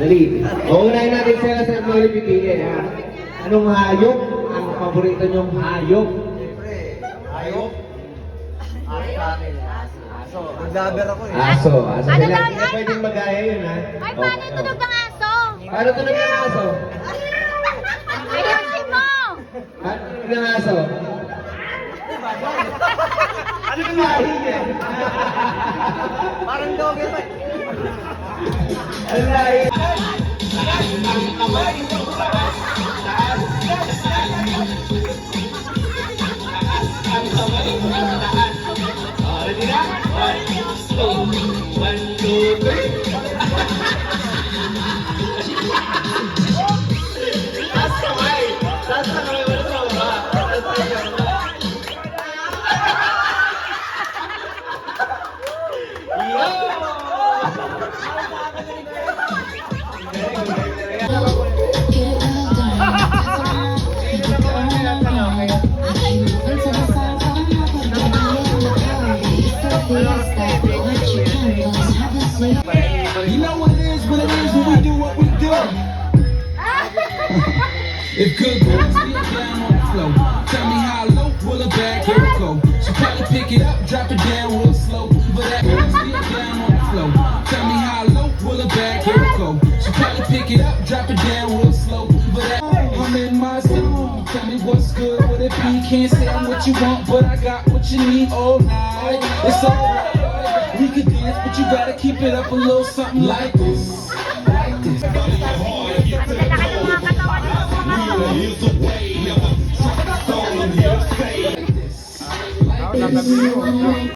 Dali. Uunahin natin sila sa mga pipili, ha? Anong hayop ang paborito niyong hayop? Hayop. Aso. Nag-lover ako eh. Aso. Ano Sila, daw? hindi na pwedeng magaya yun, ha? Ay, paano tunog ng aso? Paano tunog ng aso? Ayusin mo! Paano tunog ng aso? Ano yung lahi niya? Parang dog yun. Ang lahi. You know what it is when we do what we do. If good girls get down on the floor, tell me how low, pull it back, here we go. She probably pick it up, drop it down real slow. But that girls get down on the floor, tell me how low, pull it back, here we go. She probably pick it up, drop it down real slow. But that I'm in my zone, tell me what's good, what it be? Can't say I'm what you want, but I got what you need all night. It's alright. We could dance, but you gotta keep it up a little something like this. Like this. Ang lalaki ng mga katawan ng mga